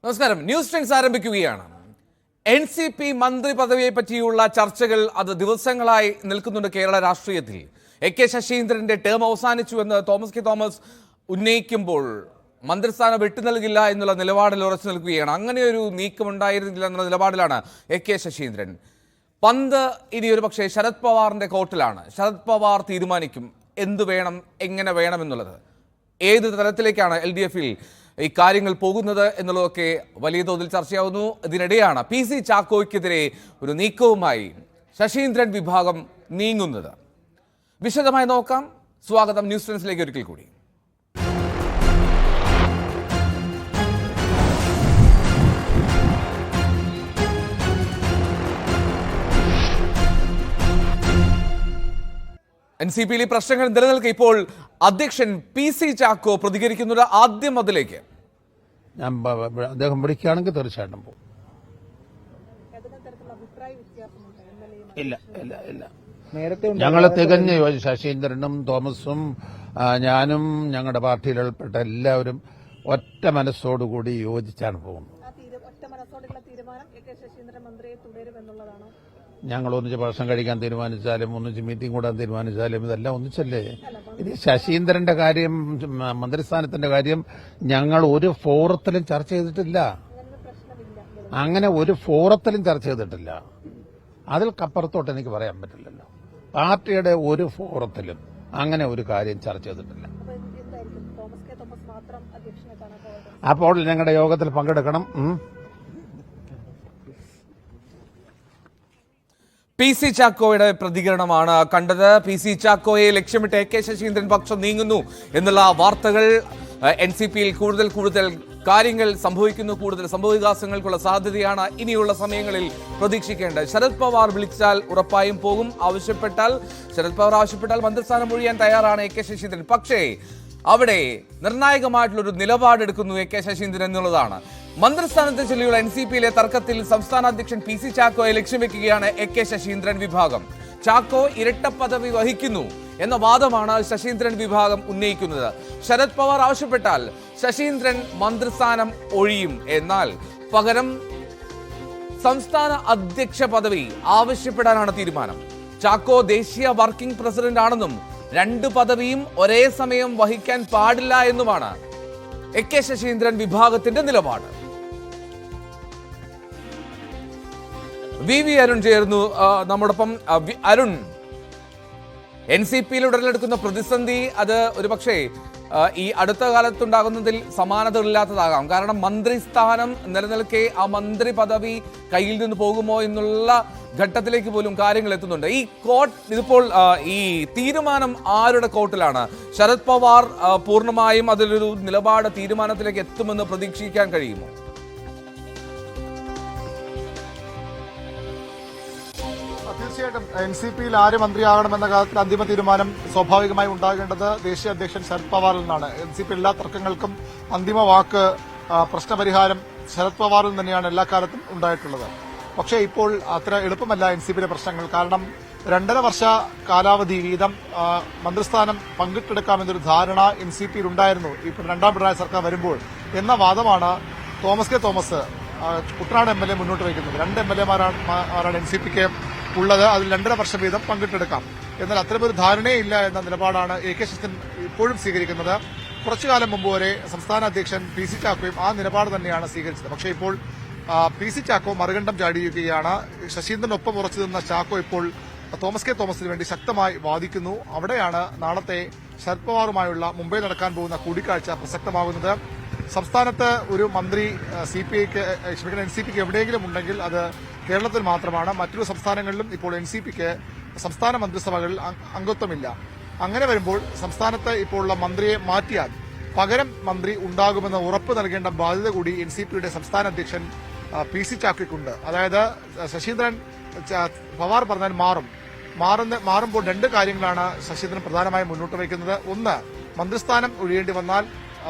നമസ്കാരം. News trends ആരംഭിക്കുകയാണ്. NCP മന്ത്രി പദവിയെ പറ്റിയുള്ള ചർച്ചകൾ അത് ദിവസങ്ങളായി നിൽക്കുന്നുണ്ട് കേരള രാഷ്ട്രീയത്തിൽ. AK ശശീന്ദ്രന്റെ ടേം അവസാനിച്ചു എന്ന് തോമസ് ഉന്നയിക്കുമ്പോൾ മന്ത്രിസ്ഥാനം വിട്ടു നൽകില്ല എന്നുള്ള നിലപാടിൽ ഉറച്ചു നിൽക്കുകയാണ്. അങ്ങനെ ഒരു നീക്കമുണ്ടായിരുന്നില്ല എന്നുള്ള നിലപാടിലാണ് AK ശശീന്ദ്രൻ. പന്ത് ഇനി ഒരു പക്ഷേ ശരത് പവാറിന്റെ കോർട്ടിലാണ്. ശരത് പവാർ തീരുമാനിക്കും എന്തു വേണം, എങ്ങനെ വേണമെന്നുള്ളത്. ഏത് തലത്തിലേക്കാണ് LDF-ൽ ഈ കാര്യങ്ങൾ പോകുന്നത് എന്നുള്ളതൊക്കെ വലിയ തോതിൽ ചർച്ചയാവുന്നു. ഇതിനിടെയാണ് PC ചാക്കോയ്ക്കെതിരെ ഒരു നീക്കവുമായി ശശീന്ദ്രൻ വിഭാഗം നീങ്ങുന്നത്. വിശദമായി നോക്കാം. സ്വാഗതം ന്യൂസ് ട്രെൻഡ്സിലേക്ക് ഒരിക്കൽ കൂടി. NCP-യിലെ പ്രശ്നങ്ങൾ നിലനിൽക്കെ ഇപ്പോൾ അധ്യക്ഷൻ PC ചാക്കോ പ്രതികരിക്കുന്നത് ആദ്യം മുതലേക്ക്. ഞാൻ അദ്ദേഹം വിളിക്കുകയാണെങ്കിൽ തീർച്ചയായിട്ടും പോകും. ഇല്ല ഇല്ല ഇല്ല ഞങ്ങൾ തികഞ്ഞ ശശീന്ദ്രനും തോമസും ഞാനും ഞങ്ങളുടെ പാർട്ടിയിൽപ്പെട്ട എല്ലാവരും ഒറ്റ മനസ്സോടുകൂടി യോജിച്ചാണ് പോകുന്നത്. ഞങ്ങൾ ഒന്നിച്ച് ഭക്ഷണം കഴിക്കാൻ തീരുമാനിച്ചാലും ഒന്നിച്ച് മീറ്റിംഗ് കൂടാൻ തീരുമാനിച്ചാലും ഇതെല്ലാം ഒന്നിച്ചല്ലേ. ഇനി ശശീന്ദ്രന്റെ കാര്യം, മന്ത്രിസ്ഥാനത്തിന്റെ കാര്യം ഞങ്ങൾ ഒരു ഫോറത്തിലും ചർച്ച ചെയ്തിട്ടില്ല. അങ്ങനെ ഒരു ഫോറത്തിലും ചർച്ച ചെയ്തിട്ടില്ല. അതിൽക്കപ്പുറത്തോട്ട് എനിക്ക് പറയാൻ പറ്റില്ലല്ലോ. പാർട്ടിയുടെ ഒരു ഫോറത്തിലും അങ്ങനെ ഒരു കാര്യം ചർച്ച ചെയ്തിട്ടില്ല. അപ്പോൾ ഞങ്ങളുടെ യോഗത്തിൽ പങ്കെടുക്കണം. PC ചാക്കോയുടെ പ്രതികരണമാണ് കണ്ടത്. PC ചാക്കോയെ ലക്ഷ്യമിട്ട് AK ശശീന്ദ്രൻ പക്ഷം നീങ്ങുന്നു എന്നുള്ള വാർത്തകൾ. NCP-യിൽ കൂടുതൽ കാര്യങ്ങൾ സംഭവിക്കുന്നു. കൂടുതൽ സംഭവവികാസങ്ങൾക്കുള്ള സാധ്യതയാണ് ഇനിയുള്ള സമയങ്ങളിൽ പ്രതീക്ഷിക്കേണ്ടത്. ശരത് പവാർ വിളിച്ചാൽ ഉറപ്പായും പോകും. ശരത് പവാർ ആവശ്യപ്പെട്ടാൽ മന്ത്രിസ്ഥാനം ഒഴിയാൻ തയ്യാറാണ് AK ശശീന്ദ്രൻ. പക്ഷേ അവിടെ നിർണായകമായിട്ടുള്ളൊരു നിലപാടെടുക്കുന്നു AK ശശീന്ദ്രൻ എന്നുള്ളതാണ്. മന്ത്രിസ്ഥാനത്തെ ചൊല്ലിയുള്ള NCP-യിലെ തർക്കത്തിൽ സംസ്ഥാന അധ്യക്ഷൻ PC ചാക്കോയെ ലക്ഷ്യം വെക്കുകയാണ് AK ശശീന്ദ്രൻ വിഭാഗം. ചാക്കോ ഇരട്ട പദവി വഹിക്കുന്നു എന്ന വാദമാണ് ശശീന്ദ്രൻ വിഭാഗം ഉന്നയിക്കുന്നത്. ശരത് പവാർ ആവശ്യപ്പെട്ടാൽ ശശീന്ദ്രൻ മന്ത്രിസ്ഥാനം ഒഴിയും. എന്നാൽ പകരം സംസ്ഥാന അധ്യക്ഷ പദവി ആവശ്യപ്പെടാനാണ് തീരുമാനം. ചാക്കോ ദേശീയ വർക്കിംഗ് പ്രസിഡന്റ് ആണെന്നും രണ്ട് പദവിയും ഒരേ സമയം വഹിക്കാൻ പാടില്ല എന്നുമാണ് AK ശശീന്ദ്രൻ വിഭാഗത്തിന്റെ നിലപാട്. VV അരുൺ ചേർന്നു നമ്മോടൊപ്പം. അരുൺ, NCP-യിൽ ഉടലെടുക്കുന്ന പ്രതിസന്ധി അത് ഒരുപക്ഷെ ഈ അടുത്ത കാലത്തുണ്ടാകുന്നതിൽ സമാനതകളില്ലാത്തതാകാം. കാരണം മന്ത്രിസ്ഥാനം നിലനിൽക്കെ ആ മന്ത്രി പദവി കയ്യിൽ നിന്ന് പോകുമോ എന്നുള്ള ഘട്ടത്തിലേക്ക് പോലും കാര്യങ്ങൾ എത്തുന്നുണ്ട്. ഇതിപ്പോൾ ഈ തീരുമാനം ആരുടെ കോർട്ടിലാണ്? ശരത് പവാർ പൂർണ്ണമായും അതിലൊരു തീരുമാനത്തിലേക്ക് എത്തുമെന്ന് പ്രതീക്ഷിക്കാൻ കഴിയുമോ? തീർച്ചയായിട്ടും NCP-യിൽ ആര് മന്ത്രിയാകണമെന്ന കാര്യത്തിൽ അന്തിമ തീരുമാനം സ്വാഭാവികമായി ഉണ്ടാകേണ്ടത് ദേശീയ അധ്യക്ഷൻ ശരത് പവാറിൽ നിന്നാണ്. NCP എല്ലാ തർക്കങ്ങൾക്കും അന്തിമ വാക്ക്, പ്രശ്നപരിഹാരം ശരത് പവാറിൽ തന്നെയാണ് എല്ലാ കാലത്തും ഉണ്ടായിട്ടുള്ളത്. പക്ഷേ ഇപ്പോൾ അത്ര എളുപ്പമല്ല NCP-യിലെ പ്രശ്നങ്ങൾ. കാരണം 2.5 വർഷ കാലാവധി വീതം മന്ത്രിസ്ഥാനം പങ്കിട്ടെടുക്കാമെന്നൊരു ധാരണ NCP-യിൽ ഉണ്ടായിരുന്നു ഇപ്പോൾ രണ്ടാം പിണറായി സർക്കാർ വരുമ്പോൾ എന്ന വാദമാണ് തോമസ് കുട്ടനാട് MLA മുന്നോട്ട് വയ്ക്കുന്നത്. 2 MLA-മാരാണ് NCP-ക്ക് ഉള്ളത്. അതിൽ 2.5 വർഷം വീതം പങ്കിട്ടെടുക്കാം. എന്നാൽ അത്തരമൊരു ധാരണയില്ല എന്ന നിലപാടാണ് AK ശശീന്ദ്രൻ ഇപ്പോഴും സ്വീകരിക്കുന്നത്. കുറച്ചുകാലം മുമ്പ് വരെ സംസ്ഥാന അധ്യക്ഷൻ PC ചാക്കോയും ആ നിലപാട് തന്നെയാണ് സ്വീകരിച്ചത്. പക്ഷേ ഇപ്പോൾ PC ചാക്കോ മറുകണ്ഠം ചാടിയിരിക്കുകയാണ്. ശശീന്ദ്രനൊപ്പം ഉറച്ചു നിന്ന ചാക്കോ ഇപ്പോൾ തോമസിന് വേണ്ടി ശക്തമായി വാദിക്കുന്നു. അവിടെയാണ് നാളത്തെ ശരത് പവാറുമായുള്ള മുംബൈയിൽ നടക്കാൻ പോകുന്ന കൂടിക്കാഴ്ച പ്രസക്തമാകുന്നത്. സംസ്ഥാനത്ത് ഒരു മന്ത്രി NCP-ക്ക് എവിടെയെങ്കിലും ഉണ്ടെങ്കിൽ അത് കേരളത്തിൽ മാത്രമാണ്. മറ്റൊരു സംസ്ഥാനങ്ങളിലും ഇപ്പോൾ NCP-ക്ക് സംസ്ഥാന മന്ത്രിസഭകളിൽ അംഗത്വമില്ല. അങ്ങനെ വരുമ്പോൾ സംസ്ഥാനത്ത് ഇപ്പോൾ ഉള്ള മന്ത്രിയെ മാറ്റിയാൽ പകരം മന്ത്രി ഉണ്ടാകുമെന്ന് ഉറപ്പ് നൽകേണ്ട ബാധ്യത കൂടി NCP-യുടെ സംസ്ഥാന അധ്യക്ഷൻ PC ചാക്കോയ്ക്കുണ്ട്. അതായത് ശശീന്ദ്രൻ പവാർ പറഞ്ഞാൽ മാറുമ്പോൾ 2 കാര്യങ്ങളാണ് ശശീന്ദ്രൻ പ്രധാനമായും മുന്നോട്ട് വയ്ക്കുന്നത്. ഒന്ന്, മന്ത്രിസ്ഥാനം ഒഴിയേണ്ടി വന്നാൽ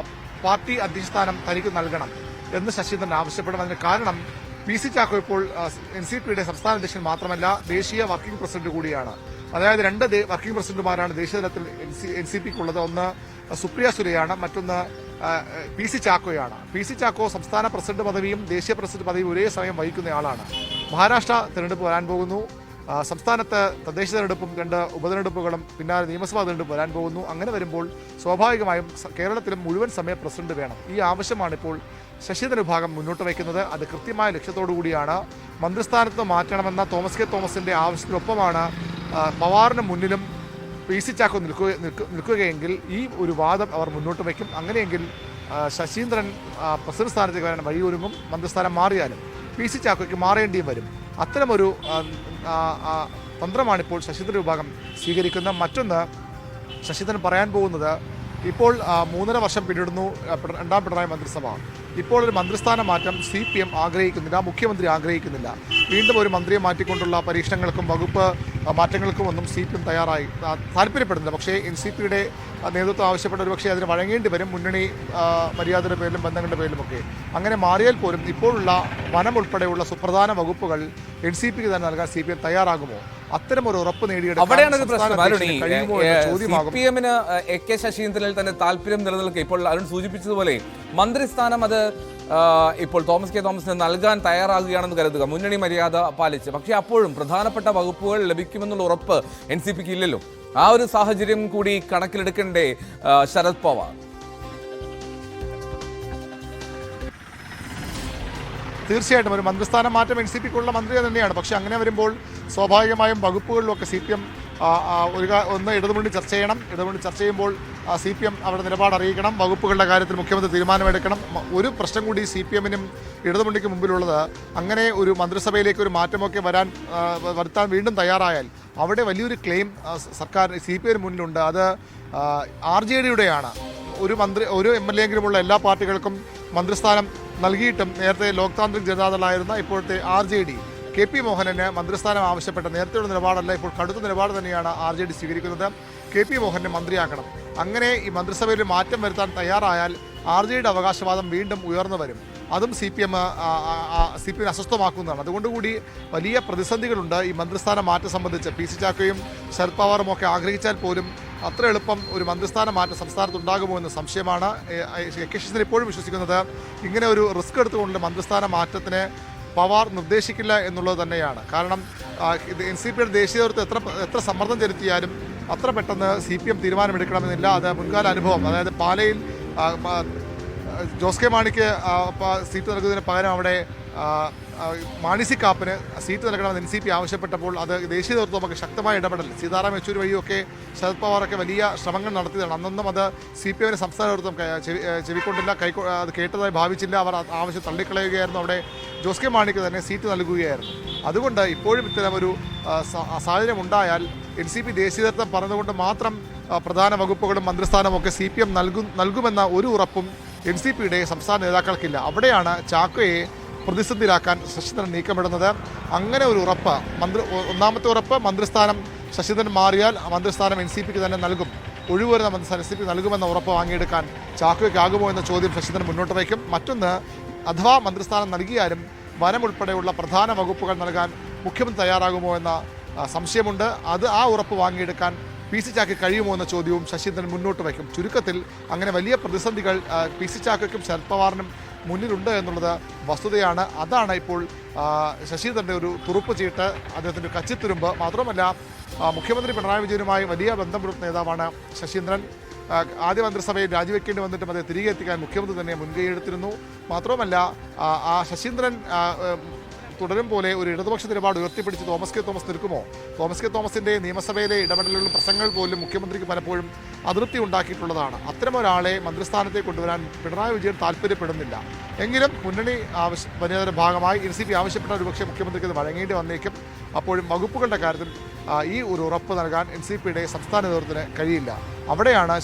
പാർട്ടി അധ്യക്ഷസ്ഥാനം തനിക്ക് നൽകണം എന്ന് ശശീന്ദ്രൻ ആവശ്യപ്പെടും. അതിന് കാരണം PC ചാക്കോ ഇപ്പോൾ NCP-യുടെ സംസ്ഥാന അധ്യക്ഷൻ മാത്രമല്ല ദേശീയ വർക്കിംഗ് പ്രസിഡന്റ് കൂടിയാണ്. അതായത് 2 വർക്കിംഗ് പ്രസിഡന്റുമാരാണ് ദേശീയ തലത്തിൽ NCP-ക്കുള്ളത്. ഒന്ന് സുപ്രിയ സുരയാണ്, മറ്റൊന്ന് പി സി ചാക്കോയാണ്. പി സി ചാക്കോ സംസ്ഥാന പ്രസിഡന്റ് പദവിയും ദേശീയ പ്രസിഡന്റ് പദവിയും ഒരേ സമയം വഹിക്കുന്നയാളാണ്. മഹാരാഷ്ട്ര തെരഞ്ഞെടുപ്പ് വരാൻ പോകുന്നു. സംസ്ഥാനത്ത് തദ്ദേശ തെരഞ്ഞെടുപ്പും 2 ഉപതെരഞ്ഞെടുപ്പുകളും പിന്നാലെ നിയമസഭാ തെരഞ്ഞെടുപ്പ് വരാൻ പോകുന്നു. അങ്ങനെ വരുമ്പോൾ സ്വാഭാവികമായും കേരളത്തിലും മുഴുവൻ സമയ പ്രസിഡന്റ് വേണം. ഈ ആവശ്യമാണ് ഇപ്പോൾ ശശീന്ദ്രൻ വിഭാഗം മുന്നോട്ട് വയ്ക്കുന്നത്. അത് കൃത്യമായ ലക്ഷ്യത്തോടു കൂടിയാണ്. മന്ത്രിസ്ഥാനത്ത് മാറ്റണമെന്ന തോമസ് കെ തോമസിന്റെ ആവശ്യത്തിനൊപ്പമാണ് പവാറിന് മുന്നിലും പി സി ചാക്കോ നിൽക്കുകയെങ്കിൽ ഈ ഒരു വാദം അവർ മുന്നോട്ട് വയ്ക്കും. അങ്ങനെയെങ്കിൽ ശശീന്ദ്രൻ പ്രസിഡന്റ് സ്ഥാനത്തേക്ക് വരാൻ വഴിയൊരുങ്ങും. മന്ത്രിസ്ഥാനം മാറിയാലും പി സി ചാക്കോയ്ക്ക് മാറേണ്ടിയും വരും. അത്തരമൊരു തന്ത്രമാണിപ്പോൾ ശശീന്ദ്രൻ വിഭാഗം സ്വീകരിക്കുന്നത്. മറ്റൊന്ന്, ശശീന്ദ്രൻ പറയാൻ പോകുന്നത് ഇപ്പോൾ 3.5 വർഷം പിന്നിടുന്നു രണ്ടാം പിണറായി മന്ത്രിസഭ. ഇപ്പോൾ ഒരു മന്ത്രിസ്ഥാന മാറ്റം CPM ആഗ്രഹിക്കുന്നില്ല, മുഖ്യമന്ത്രി ആഗ്രഹിക്കുന്നില്ല. വീണ്ടും ഒരു മന്ത്രിയെ മാറ്റിക്കൊണ്ടുള്ള പരീക്ഷണങ്ങൾക്കും വകുപ്പ് മാറ്റങ്ങൾക്കും ഒന്നും CPM താല്പര്യപ്പെടുന്നില്ല. പക്ഷേ NCPയുടെ നേതൃത്വം ആവശ്യപ്പെട്ട ഒരു പക്ഷേ അതിന് വഴങ്ങേണ്ടി വരും, മുന്നണി മര്യാദയുടെ പേരിലും ബന്ധങ്ങളുടെ പേരിലുമൊക്കെ. അങ്ങനെ മാറിയാൽ പോലും ഇപ്പോഴുള്ള വനം ഉൾപ്പെടെയുള്ള സുപ്രധാന വകുപ്പുകൾ NCPക്ക് തന്നെ നൽകാൻ CPM തയ്യാറാകുമോ? അത്തരം ഒരു ഉറപ്പ് അവിടെയാണ് ഒരു പ്രശ്നം. CPM-ന് AK ശശീന്ദ്രനിൽ തന്നെ താല്പര്യം നിലനിൽക്കുക. ഇപ്പോൾ അരുൺ സൂചിപ്പിച്ചതുപോലെ മന്ത്രിസ്ഥാനം അത് ഇപ്പോൾ തോമസ് കെ തോമസിന് നൽകാൻ തയ്യാറാകുകയാണെന്ന് കരുതുക, മുന്നണി മര്യാദ പാലിച്ച്. പക്ഷേ അപ്പോഴും പ്രധാനപ്പെട്ട വകുപ്പുകൾ ലഭിക്കുമെന്നുള്ള ഉറപ്പ് NCPക്ക് ഇല്ലല്ലോ. ആ ഒരു സാഹചര്യം കൂടി കണക്കിലെടുക്കണ്ടേ ശരത് പവാർ? തീർച്ചയായിട്ടും ഒരു മന്ത്രിസ്ഥാന മാറ്റം NCPക്കുള്ള മന്ത്രി തന്നെയാണ്. പക്ഷേ അങ്ങനെ വരുമ്പോൾ സ്വാഭാവികമായും വകുപ്പുകളിലൊക്കെ CPM ഒന്ന് ഇടതുമുന്നണി ചർച്ച ചെയ്യണം. ഇടതുമുന്നണി ചർച്ച ചെയ്യുമ്പോൾ CPM അവരുടെ നിലപാട് അറിയിക്കണം. വകുപ്പുകളുടെ കാര്യത്തിൽ മുഖ്യമന്ത്രി തീരുമാനമെടുക്കണം. ഒരു പ്രശ്നം കൂടി CPM-നും ഇടതുമുന്നണിക്ക് മുമ്പിലുള്ളത്, അങ്ങനെ ഒരു മന്ത്രിസഭയിലേക്ക് ഒരു മാറ്റമൊക്കെ വരുത്താൻ വീണ്ടും തയ്യാറായാൽ അവിടെ വലിയൊരു ക്ലെയിം സർക്കാർ CPM മുന്നിലുണ്ട്. അത് RJD-യുടെയാണ്. ഒരു MLA എങ്കിലുമുള്ള എല്ലാ പാർട്ടികൾക്കും മന്ത്രിസ്ഥാനം നൽകിയിട്ടും നേരത്തെ ലോക് താന്ത്രിക് ജനതാദളായിരുന്ന ഇപ്പോഴത്തെ RJD KP മോഹനന് മന്ത്രിസ്ഥാനം ആവശ്യപ്പെട്ട നേരത്തെയുള്ള നിലപാടല്ല, ഇപ്പോൾ കടുത്ത നിലപാട് തന്നെയാണ് RJD സ്വീകരിക്കുന്നത്. KP മോഹനെ മന്ത്രിയാക്കണം. അങ്ങനെ ഈ മന്ത്രിസഭയിൽ മാറ്റം വരുത്താൻ തയ്യാറായാൽ RJD അവകാശവാദം വീണ്ടും ഉയർന്നു വരും. അതും CPM അസ്വസ്ഥമാക്കുന്നതാണ്. അതുകൊണ്ടുകൂടി വലിയ പ്രതിസന്ധികളുണ്ട് ഈ മന്ത്രിസ്ഥാന മാറ്റം സംബന്ധിച്ച്. PC ചാക്കോയും ശരത് പവാറും ഒക്കെ ആഗ്രഹിച്ചാൽ പോലും അത്ര എളുപ്പം ഒരു മന്ത്രിസ്ഥാന മാറ്റം സംസ്ഥാനത്ത് ഉണ്ടാകുമോ എന്ന സംശയമാണ്. AK ശശീന്ദ്രൻ ഇപ്പോഴും വിശ്വസിക്കുന്നത് ഇങ്ങനെ ഒരു റിസ്ക് എടുത്തുകൊണ്ടുള്ള മന്ത്രിസ്ഥാന മാറ്റത്തിന് പവാർ നിർദ്ദേശിക്കില്ല എന്നുള്ളത് തന്നെയാണ്. കാരണം NCPയുടെ ദേശീയ നേതൃത്വം എത്ര സമ്മർദ്ദം ചെലുത്തിയാലും അത്ര പെട്ടെന്ന് CPM തീരുമാനമെടുക്കണമെന്നില്ല. അത് മുൻകാല അനുഭവം, അതായത് പാലയിൽ ജോസ് കെ മാണിക്ക് സീറ്റ് നൽകുന്നതിന് പകരം അവിടെ മാണി സി കാപ്പന് സീറ്റ് നൽകണമെന്ന് NCP ആവശ്യപ്പെട്ടപ്പോൾ അത് ദേശീയ നേതൃത്വമൊക്കെ ശക്തമായ ഇടപെടൽ, സീതാറാം യെച്ചൂരി വഴിയൊക്കെ ശരത് പവാറൊക്കെ വലിയ ശ്രമങ്ങൾ നടത്തിയതാണ്. അന്നൊന്നും അത് CPM സംസ്ഥാന നേതൃത്വം ചെവിക്കൊണ്ടില്ല, അത് കേട്ടതായി ഭാവിച്ചില്ല. അവർ ആവശ്യം തള്ളിക്കളയുകയായിരുന്നു. അവിടെ ജോസ് കെ മാണിക്ക് തന്നെ സീറ്റ് നൽകുകയായിരുന്നു. അതുകൊണ്ട് ഇപ്പോഴും ഇത്തരം ഒരു സാഹചര്യം ഉണ്ടായാൽ NCP ദേശീയ നേതൃത്വം പറഞ്ഞതുകൊണ്ട് മാത്രം പ്രധാന വകുപ്പുകളും മന്ത്രിസ്ഥാനവും ഒക്കെ CPM നൽകുമെന്ന ഒരു ഉറപ്പും NCPയുടെ സംസ്ഥാന നേതാക്കൾക്കില്ല. അവിടെയാണ് ചാക്കോയെ പ്രതിസന്ധിയിലാക്കാൻ ശശീന്ദ്രൻ നീക്കമിടുന്നത്. അങ്ങനെ ഒരു ഉറപ്പ്, ഒന്നാമത്തെ ഉറപ്പ്, മന്ത്രിസ്ഥാനം ശശീന്ദ്രൻ മാറിയാൽ മന്ത്രിസ്ഥാനം NCPക്ക് തന്നെ നൽകും, ഒഴിവുവരുന്ന മന്ത്രിസ്ഥാനം NCP നൽകുമെന്ന ഉറപ്പ് വാങ്ങിയെടുക്കാൻ ചാക്കോയ്ക്കാകുമോ എന്ന ചോദ്യം ശശീന്ദ്രൻ മുന്നോട്ട് വയ്ക്കും. മറ്റൊന്ന്, അഥവാ മന്ത്രിസ്ഥാനം നൽകിയാലും വനം ഉൾപ്പെടെയുള്ള പ്രധാന വകുപ്പുകൾ നൽകാൻ മുഖ്യമന്ത്രി തയ്യാറാകുമോ എന്ന സംശയമുണ്ട്. ആ ഉറപ്പ് വാങ്ങിയെടുക്കാൻ PC ചാക്കോയ്ക്ക് കഴിയുമോ എന്ന ചോദ്യവും ശശീന്ദ്രൻ മുന്നോട്ട് വയ്ക്കും. ചുരുക്കത്തിൽ അങ്ങനെ വലിയ പ്രതിസന്ധികൾ PC ചാക്കോയ്ക്കും ശരത് പവാറിനും മുന്നിലുണ്ട് എന്നുള്ളത് വസ്തുതയാണ്. അതാണ് ഇപ്പോൾ ശശീന്ദ്രൻ്റെ ഒരു തുറുപ്പ് ചീട്ട്, അദ്ദേഹത്തിൻ്റെ ഒരു കച്ചിത്തുരുമ്പ്. മാത്രമല്ല മുഖ്യമന്ത്രി പിണറായി വിജയനുമായി വലിയ ബന്ധം പുലർത്തുന്ന നേതാവാണ് ശശീന്ദ്രൻ. ആദ്യ മന്ത്രിസഭയിൽ രാജിവെക്കേണ്ടി വന്നിട്ടും അത് തിരികെ എത്തിക്കാൻ മുഖ്യമന്ത്രി തന്നെ മുൻകൈയെടുത്തിരുന്നു. മാത്രമല്ല ശശീന്ദ്രൻ തുടരും പോലെ ഒരു ഇടതുപക്ഷ നിലപാട് ഉയർത്തിപ്പിടിച്ച് തോമസ് കെ തോമസ് നിൽക്കുമോ? തോമസ് കെ തോമസിൻ്റെ നിയമസഭയിലെ ഇടപെടലുകളും പ്രസംഗങ്ങൾ പോലും മുഖ്യമന്ത്രിക്ക് പലപ്പോഴും അതൃപ്തി ഉണ്ടാക്കിയിട്ടുള്ളതാണ്. അത്തരം ഒരാളെ മന്ത്രിസ്ഥാനത്തേക്ക് കൊണ്ടുവരാൻ പിണറായി വിജയൻ താല്പര്യപ്പെടുന്നില്ല. എങ്കിലും മുന്നണി വനിതയുടെ ഭാഗമായി NCP ആവശ്യപ്പെട്ട ഒരുപക്ഷെ മുഖ്യമന്ത്രിക്ക് ഇത് വഴങ്ങേണ്ടി വന്നേക്കും. അപ്പോഴും വകുപ്പുകളുടെ കാര്യത്തിൽ ഈ ഒരു ഉറപ്പ് നൽകാൻ NCPയുടെ സംസ്ഥാന നേതൃത്വത്തിന് കഴിയില്ല. അവിടെയാണ്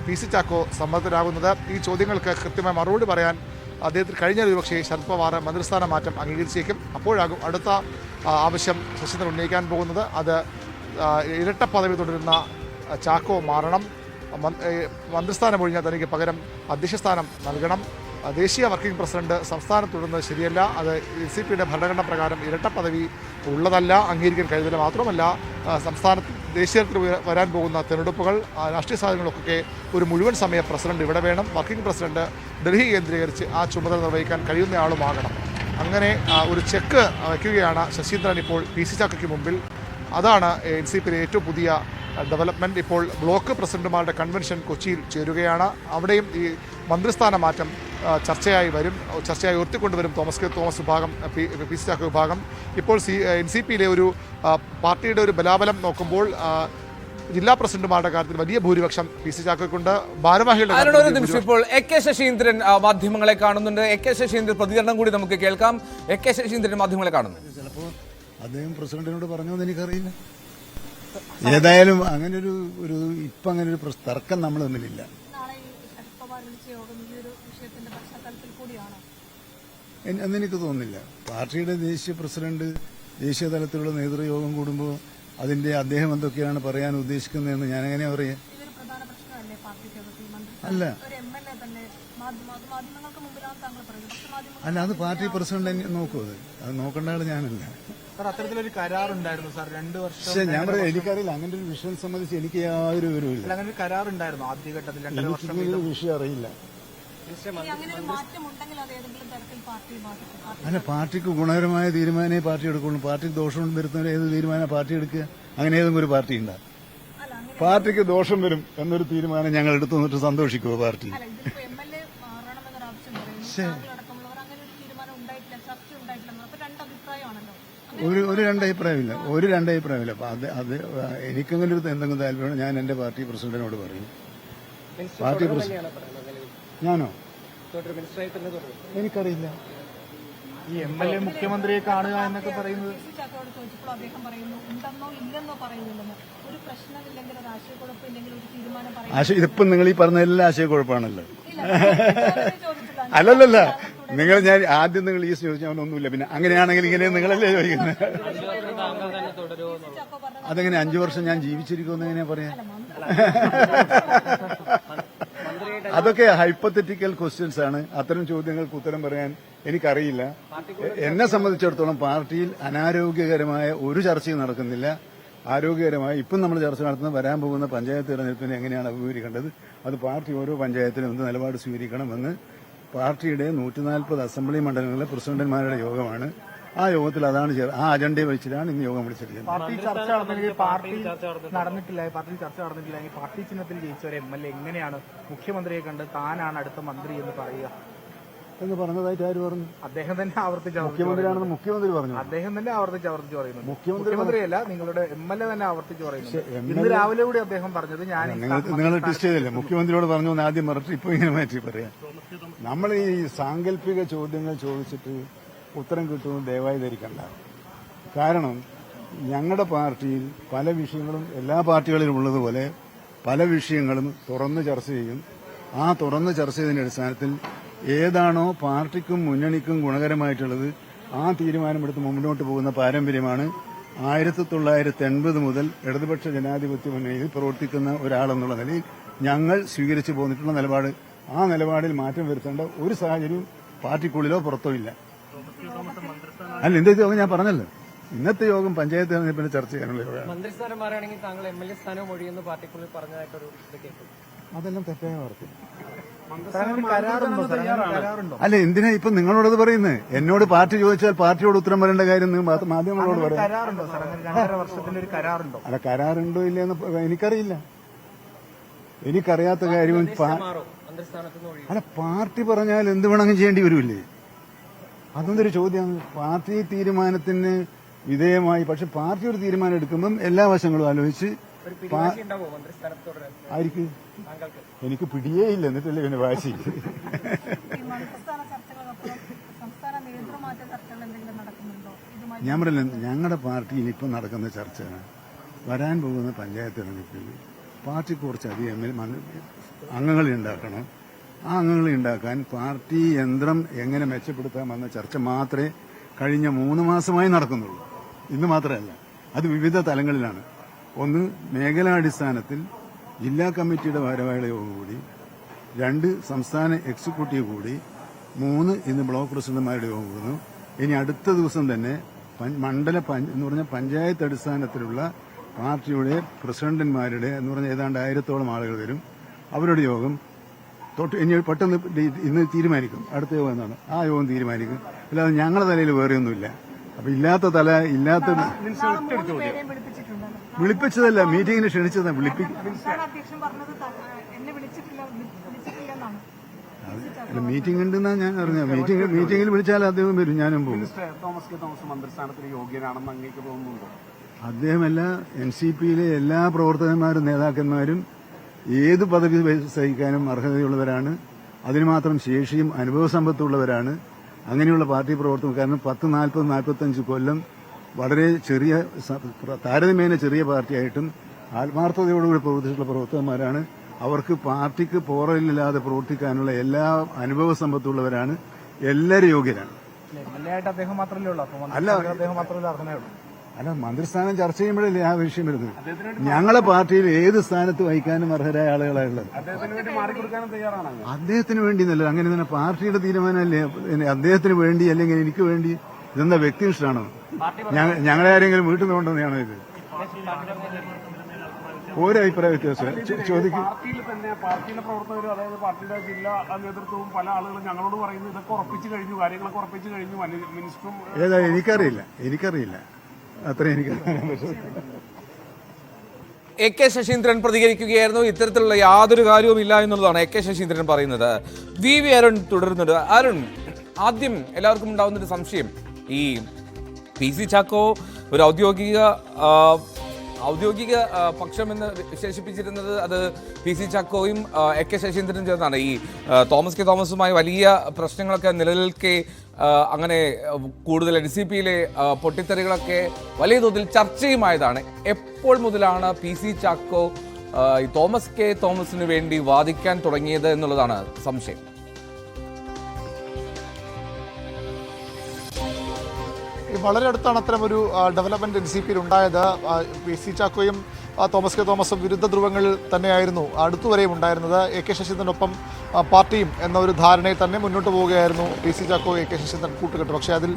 PC ചാക്കോ സമ്മർദ്ദരാകുന്നത്. ഈ ചോദ്യങ്ങൾക്ക് കൃത്യമായ മറുപടി പറയാൻ അദ്ദേഹത്തിന് കഴിഞ്ഞ ഒരുപക്ഷേ ശരത് പവാർ മന്ത്രിസ്ഥാന മാറ്റം അംഗീകരിച്ചേക്കും. അപ്പോഴാകും അടുത്ത ആവശ്യം ശശീന്ദ്രൻ ഉന്നയിക്കാൻ പോകുന്നത്. അത് ഇരട്ട പദവി തുടരുന്ന ചാക്കോ മാറണം, മന്ത്രിസ്ഥാനം ഒഴിഞ്ഞാൽ തനിക്ക് പകരം അധ്യക്ഷ സ്ഥാനം നൽകണം. ദേശീയ വർക്കിംഗ് പ്രസിഡന്റ് സംസ്ഥാനത്ത് തുടരുന്നത് ശരിയല്ല. അത് NCPയുടെ ഭരണഘടന പ്രകാരം ഇരട്ട പദവി ഉള്ളതല്ല, അംഗീകരിക്കാൻ കഴിയുന്നില്ല. മാത്രമല്ല സംസ്ഥാനത്ത് ദേശീയതലത്തിൽ വരാൻ പോകുന്ന തെരഞ്ഞെടുപ്പുകൾ, രാഷ്ട്രീയ സാധനങ്ങളൊക്കെ ഒരു മുഴുവൻ സമയ പ്രസിഡന്റ് ഇവിടെ വേണം. വർക്കിംഗ് പ്രസിഡന്റ് ഡൽഹി കേന്ദ്രീകരിച്ച് ആ ചുമതല നിർവഹിക്കാൻ കഴിയുന്നയാളുമാകണം. അങ്ങനെ ഒരു ചെക്ക് വയ്ക്കുകയാണ് ശശീന്ദ്രൻ ഇപ്പോൾ PC ചാക്കോയ്ക്ക് മുമ്പിൽ. അതാണ് NCPയിലെ ഏറ്റവും പുതിയ ഡെവലപ്മെൻറ്റ്. ഇപ്പോൾ ബ്ലോക്ക് പ്രസിഡന്റുമാരുടെ കൺവെൻഷൻ കൊച്ചിയിൽ ചേരുകയാണ്. അവിടെയും ഈ മന്ത്രിസ്ഥാന മാറ്റം ചർച്ചയായി ഉയർത്തിക്കൊണ്ടുവരും തോമസ് വിഭാഗം, PC ചാക്കോ വിഭാഗം. ഇപ്പോൾ NCPയിലെ ഒരു പാർട്ടിയുടെ ഒരു ബലാബലം നോക്കുമ്പോൾ ജില്ലാ പ്രസിഡന്റുമാരുടെ കാര്യത്തിൽ വലിയ ഭൂരിപക്ഷം PC ചാക്കോയ്ക്കുണ്ട്. ഭാരവാഹികളുടെ ഒരു നിമിഷം, ഇപ്പോൾ AK ശശീന്ദ്രൻ മാധ്യമങ്ങളെ കാണുന്നുണ്ട്. AK ശശീന്ദ്രൻ പ്രതികരണം കൂടി നമുക്ക് കേൾക്കാം. AK ശശീന്ദ്രൻ മാധ്യമങ്ങളെ കാണുന്നു. ചിലപ്പോൾ അദ്ദേഹം പ്രസിഡന്റിനോട് പറഞ്ഞോന്ന് എനിക്കറിയില്ല. ഏതായാലും അങ്ങനെ ഒരു ഇപ്പം അങ്ങനെ ഒരു തർക്കം നമ്മൾ തമ്മിലില്ല. എന്നെനിക്ക് തോന്നുന്നില്ല. പാർട്ടിയുടെ ദേശീയ പ്രസിഡന്റ് ദേശീയ തലത്തിലുള്ള നേതൃയോഗം കൂടുമ്പോൾ അതിന്റെ അദ്ദേഹം എന്തൊക്കെയാണ് പറയാൻ ഉദ്ദേശിക്കുന്നതെന്ന് ഞാൻ എങ്ങനെയാ പറയാ? അല്ല അല്ല അത് പാർട്ടി പ്രസിഡന്റ് നോക്കൂ. അത് നോക്കേണ്ട ആള് ഞാനല്ല. അത്തരത്തിലൊരു കരാറുണ്ടായിരുന്നു സാർ 2 വർഷം. പക്ഷെ ഞാൻ പറയാം, എനിക്കറിയില്ല അങ്ങനെ ഒരു വിഷയം സംബന്ധിച്ച് എനിക്ക് യാതൊരു വിവരമില്ല. അങ്ങനെ ഒരു കരാറുണ്ടായിരുന്നു ആദ്യഘട്ടത്തിൽ 2 വർഷം. എനിക്കൊരു വിഷയം അറിയില്ല. അല്ല, പാർട്ടിക്ക് ഗുണകരമായ തീരുമാനമേ പാർട്ടി എടുക്കുള്ളൂ. പാർട്ടിക്ക് ദോഷം വരുത്തുന്ന ഏത് തീരുമാനം പാർട്ടി എടുക്കുക? അങ്ങനെ ഏതെങ്കിലും ഒരു പാർട്ടി ഉണ്ടാകും. പാർട്ടിക്ക് ദോഷം വരും എന്നൊരു തീരുമാനം ഞങ്ങൾ എടുത്തു നിന്നിട്ട് സന്തോഷിക്കുമോ പാർട്ടി? ഒരു രണ്ടഭിപ്രായമില്ല. അപ്പൊ അത് എനിക്കങ്ങനെ ഒരു എന്തെങ്കിലും താല്പര്യം ഞാൻ എന്റെ പാർട്ടി പ്രസിഡന്റിനോട് പറയും. പാർട്ടി പ്രസിഡന്റ് ഞാനോ? എനിക്കറിയില്ല. ഈ MLA മുഖ്യമന്ത്രിയെ കാണുക എന്നൊക്കെ പറയുന്നത് ഇതിപ്പം നിങ്ങൾ ഈ പറഞ്ഞ എല്ലാ ആശയക്കുഴപ്പമാണല്ലോ. അല്ലല്ല, ഞാൻ ആദ്യം നിങ്ങൾ ഈ ചോദിച്ചാൽ ഒന്നുമില്ല. പിന്നെ അങ്ങനെയാണെങ്കിൽ ഇങ്ങനെ നിങ്ങളല്ലേ ചോദിക്കുന്നത്? അതെങ്ങനെ 5 വർഷം ഞാൻ ജീവിച്ചിരിക്കുമെന്ന് എങ്ങനെയാ പറയാ? അതൊക്കെ ഹൈപ്പത്തറ്റിക്കൽ ക്വസ്റ്റ്യൻസ് ആണ്. അത്തരം ചോദ്യങ്ങൾക്ക് ഉത്തരം പറയാൻ എനിക്കറിയില്ല. എന്നെ സംബന്ധിച്ചിടത്തോളം പാർട്ടിയിൽ അനാരോഗ്യകരമായ ഒരു ചർച്ചയും നടക്കുന്നില്ല. ആരോഗ്യകരമായി ഇപ്പം നമ്മൾ ചർച്ച നടത്തുന്ന വരാൻ പോകുന്ന പഞ്ചായത്ത് തെരഞ്ഞെടുപ്പിനെ എങ്ങനെയാണ് അഭിമുഖീകരിക്കേണ്ടത്, അത് പാർട്ടി ഓരോ പഞ്ചായത്തിനും എന്ത് നിലപാട് സ്വീകരിക്കണമെന്ന് പാർട്ടിയുടെ 140 അസംബ്ലി മണ്ഡലങ്ങളിലെ പ്രസിഡന്റുമാരുടെ യോഗമാണ്. ആ യോഗത്തിൽ അതാണ് ആ അജണ്ടയെ വെച്ചിട്ടാണ് ഇന്ന് യോഗം വിളിച്ചിരിക്കുന്നത്. പാർട്ടി ചർച്ച നടന്നിട്ടില്ല. പാർട്ടി ചിഹ്നത്തിൽ ജയിച്ച ഒരു MLA എങ്ങനെയാണ് മുഖ്യമന്ത്രിയെ കണ്ട് താനാണ് അടുത്ത മന്ത്രി എന്ന് പറയുക എന്ന് പറഞ്ഞതായിട്ട് ആര് പറഞ്ഞു? അദ്ദേഹം തന്നെ മുഖ്യമന്ത്രിയാണെന്ന് മുഖ്യമന്ത്രി പറഞ്ഞു. അദ്ദേഹം തന്നെ ആവർത്തിച്ച് പറയുന്നു. മുഖ്യമന്ത്രിയല്ല, നിങ്ങളുടെ MLA തന്നെ ആവർത്തിച്ച് പറയുന്നു. ഇന്ന് രാവിലെ കൂടി അദ്ദേഹം പറഞ്ഞത് നിങ്ങൾ ടെസ്റ്റ് ചെയ്തില്ലേ? മുഖ്യമന്ത്രിയോട് പറഞ്ഞു എന്ന് ആദ്യം പറഞ്ഞിട്ട് ഇപ്പൊ ഇങ്ങനെ മാറ്റി പറയാം. നമ്മൾ ഈ സാങ്കല്പിക ചോദ്യങ്ങൾ ചോദിച്ചിട്ട് ഉത്തരം കിട്ടുമെന്ന് ദയവായി ധരിക്കണ്ട. കാരണം ഞങ്ങളുടെ പാർട്ടിയിൽ പല വിഷയങ്ങളും എല്ലാ പാർട്ടികളിലും ഉള്ളതുപോലെ പല വിഷയങ്ങളും തുറന്ന് ചർച്ച ചെയ്യും. ആ തുറന്ന് ചർച്ച ചെയ്തതിന്റെ അടിസ്ഥാനത്തിൽ ഏതാണോ പാർട്ടിക്കും മുന്നണിക്കും ഗുണകരമായിട്ടുള്ളത് ആ തീരുമാനമെടുത്ത് മുന്നോട്ട് പോകുന്ന പാരമ്പര്യമാണ് 1980 മുതൽ ഇടതുപക്ഷ ജനാധിപത്യ മുന്നണിയിൽ പ്രവർത്തിക്കുന്ന ഒരാളെന്നുള്ള നിലയിൽ ഞങ്ങൾ സ്വീകരിച്ചു പോന്നിട്ടുള്ള നിലപാട്. ആ നിലപാടിൽ മാറ്റം വരുത്തേണ്ട ഒരു സാഹചര്യവും പാർട്ടിക്കുള്ളിലോ പുറത്തോ ഇല്ല. അല്ല, ഇന്നത്തെ യോഗം ഞാൻ പറഞ്ഞല്ലോ, ഇന്നത്തെ യോഗം പഞ്ചായത്ത് തെരഞ്ഞെടുപ്പിന് ചർച്ച ചെയ്യാനുള്ള യോഗമാണ്. മന്ത്രിസ്ഥാനം മാറുകയാണെങ്കിൽ താങ്കൾ MLA സ്ഥാനം ഒഴിയുന്ന പാർട്ടിക്കുള്ളിൽ പറഞ്ഞതായിട്ടൊരു ഇത് കേട്ടു. അതെല്ലാം തെറ്റായ വാർത്ത. കരാറുണ്ടോ? അല്ല, എന്തിനാ ഇപ്പൊ നിങ്ങളോടത് പറയുന്നത്? എന്നോട് പാർട്ടി ചോദിച്ചാൽ പാർട്ടിയോട് ഉത്തരം പറയേണ്ട കാര്യം മാധ്യമങ്ങളോട് പറയാം. കരാറുണ്ടോ സാർ? 2.5 വർഷത്തിന്റെ ഒരു കരാറുണ്ടോ? അല്ല, കരാറുണ്ടോ ഇല്ലെന്ന് എനിക്കറിയില്ല. എനിക്കറിയാത്ത കാര്യം അല്ല, പാർട്ടി പറഞ്ഞാൽ എന്ത് വേണമെങ്കിലും ചെയ്യേണ്ടി വരില്ലേ? അതൊന്നൊരു ചോദ്യമാണ്. പാർട്ടി തീരുമാനത്തിന് വിധേയമായി, പക്ഷെ പാർട്ടി ഒരു തീരുമാനം എടുക്കുമ്പം എല്ലാ വശങ്ങളും ആലോചിച്ച് ആയിരിക്കും. എനിക്ക് പിടിയേ ഇല്ല, എന്നിട്ടല്ലേ പിന്നെ വാശി. ഞാൻ പറയില്ല, ഞങ്ങളുടെ പാർട്ടിയിൽ ഇപ്പം നടക്കുന്ന ചർച്ച വരാൻ പോകുന്ന പഞ്ചായത്ത് തെരഞ്ഞെടുപ്പിൽ പാർട്ടിക്ക് കുറച്ചധികം അംഗങ്ങളെ ഉണ്ടാക്കണം. ആ അംഗങ്ങളെ ഉണ്ടാക്കാൻ പാർട്ടി യന്ത്രം എങ്ങനെ മെച്ചപ്പെടുത്താമെന്ന ചർച്ച മാത്രമേ കഴിഞ്ഞ 3 മാസമായി നടക്കുന്നുള്ളൂ. ഇന്ന് മാത്രമല്ല, അത് വിവിധ തലങ്ങളിലാണ്. ഒന്ന്, മേഖലാടിസ്ഥാനത്തിൽ ജില്ലാ കമ്മിറ്റിയുടെ ഭാരവാഹികളുടെ യോഗം കൂടി. 2, സംസ്ഥാന എക്സിക്യൂട്ടീവ് കൂടി. 3 ഇന്ന് ബ്ലോക്ക് പ്രസിഡന്റുമാരുടെ യോഗം കൂടുന്നു. ഇനി അടുത്ത ദിവസം തന്നെ എന്ന് പറഞ്ഞ പഞ്ചായത്ത് അടിസ്ഥാനത്തിലുള്ള പാർട്ടിയുടെ പ്രസിഡന്റുമാരുടെ എന്ന് പറഞ്ഞ ഏതാണ്ട് 1000-ഓളം ആളുകൾ വരും. അവരുടെ യോഗം ഇനി പെട്ടെന്ന് ഇന്ന് തീരുമാനിക്കും. അടുത്ത യോഗം എന്നാണ് ആ യോഗം തീരുമാനിക്കും. അല്ലാതെ ഞങ്ങളുടെ തലയിൽ വേറെ ഒന്നുമില്ല. അപ്പൊ ഇല്ലാത്ത വിളിപ്പിച്ചതല്ല, മീറ്റിംഗിന് ക്ഷണിച്ചതാണ്. മീറ്റിംഗ് ഉണ്ടെന്നാ ഞാൻ അറിഞ്ഞ. മീറ്റിംഗിൽ വിളിച്ചാൽ അദ്ദേഹം വരും, ഞാനും പോകും. തോമസ് മന്ത്രിസ്ഥാനത്തിന് യോഗ്യനാണെന്ന് അങ്ങേക്ക് തോന്നുന്നുണ്ടോ? അദ്ദേഹമല്ല, NCPയിലെ എല്ലാ പ്രവർത്തകന്മാരും നേതാക്കന്മാരും ഏത് പദവി സഹിക്കാനും അർഹതയുള്ളവരാണ്. അതിന് മാത്രം ശേഷിയും അനുഭവ സമ്പത്തുള്ളവരാണ്. അങ്ങനെയുള്ള പാർട്ടി പ്രവർത്തകർ. കാരണം 40-45 കൊല്ലം വളരെ ചെറിയ, താരതമ്യേന ചെറിയ പാർട്ടിയായിട്ടും ആത്മാർത്ഥതയോടുകൂടി പ്രവർത്തിച്ചിട്ടുള്ള പ്രവർത്തകന്മാരാണ്. അവർക്ക് പാർട്ടിക്ക് പോറലില്ലാതെ പ്രവർത്തിക്കാനുള്ള എല്ലാ അനുഭവ സമ്പത്തുള്ളവരാണ്. എല്ലാവരും യോഗ്യരാണ്. അദ്ദേഹം മാത്രമല്ലേ ഉള്ളൂ? അദ്ദേഹം മാത്രമല്ലേ അർഹനയുള്ളൂ? അല്ല, മന്ത്രിസ്ഥാനം ചർച്ച ചെയ്യുമ്പോഴല്ലേ ആ വിഷയം വരുന്നത്. ഞങ്ങളെ പാർട്ടിയിൽ ഏത് സ്ഥാനത്ത് വഹിക്കാനും അർഹരായ ആളുകളായുള്ളത്. അദ്ദേഹത്തിന് വേണ്ടി എന്നല്ല, അങ്ങനെ തന്നെ പാർട്ടിയുടെ തീരുമാനമല്ലേ. അദ്ദേഹത്തിന് വേണ്ടി അല്ലെങ്കിൽ എനിക്ക് വേണ്ടി ഇതെന്താ വ്യക്തിനിഷ്ഠമാണോ? ഞങ്ങളെ ആരെങ്കിലും വീട്ടിൽ നിന്ന് കൊണ്ടുവന്നെയാണോ ഇത്? ഒരഭിപ്രായ വ്യത്യാസം ചോദിക്കും. പാർട്ടിയിൽ തന്നെ പാർട്ടിയിലെ പ്രവർത്തകരും അതായത് പാർട്ടിയുടെ ജില്ലാ നേതൃത്വവും പല ആളുകളും ഞങ്ങളോട് പറയുന്നു ഇതൊക്കെ ഉറപ്പിച്ചു കഴിഞ്ഞു, കാര്യങ്ങളൊക്കെ ഉറപ്പിച്ചു കഴിഞ്ഞു, മിനിസ്റ്ററും. ഏതാ എനിക്കറിയില്ല അത്ര എനിക്കറിയാൻ പറ്റും. AK ശശീന്ദ്രൻ പ്രതികരിക്കുകയായിരുന്നു. ഇത്തരത്തിലുള്ള യാതൊരു കാര്യവുമില്ല എന്നുള്ളതാണ് AK ശശീന്ദ്രൻ പറയുന്നത്. VV അരുൺ തുടരുന്നുണ്ട്. അരുൺ, ആദ്യം എല്ലാവർക്കും ഉണ്ടാവുന്നൊരു സംശയം, ഈ PC ചാക്കോ ഒരു ഔദ്യോഗിക പക്ഷമെന്ന് വിശേഷിപ്പിച്ചിരുന്നത് അത് PC ചാക്കോയും AK ശശീന്ദ്രനും ചേർന്നാണ്. ഈ തോമസ് കെ തോമസുമായി വലിയ പ്രശ്നങ്ങളൊക്കെ നിലനിൽക്കെ അങ്ങനെ കൂടുതൽ NCPയിലെ പൊട്ടിത്തെറികളൊക്കെ വലിയ തോതിൽ ചർച്ചയുമായതാണ്. എപ്പോൾ മുതലാണ് PC ചാക്കോ ഈ തോമസ് കെ തോമസിന് വേണ്ടി വാദിക്കാൻ തുടങ്ങിയത് എന്നുള്ളതാണ് സംശയം. വളരെ അടുത്താണ് അത്തരമൊരു ഡെവലപ്മെന്റ് NCPയിൽ ഉണ്ടായത്. PC ചാക്കോയും തോമസ് കെ തോമസും വിരുദ്ധ ധ്രുവങ്ങളിൽ തന്നെയായിരുന്നു അടുത്തുവരെയും ഉണ്ടായിരുന്നത്. AK ശശീന്ദ്രനൊപ്പം പാർട്ടിയും എന്ന ഒരു ധാരണയിൽ തന്നെ മുന്നോട്ട് പോവുകയായിരുന്നു PC ചാക്കോ AK ശശീന്ദ്രൻ കൂട്ടുകെട്ട്. പക്ഷേ അതിൽ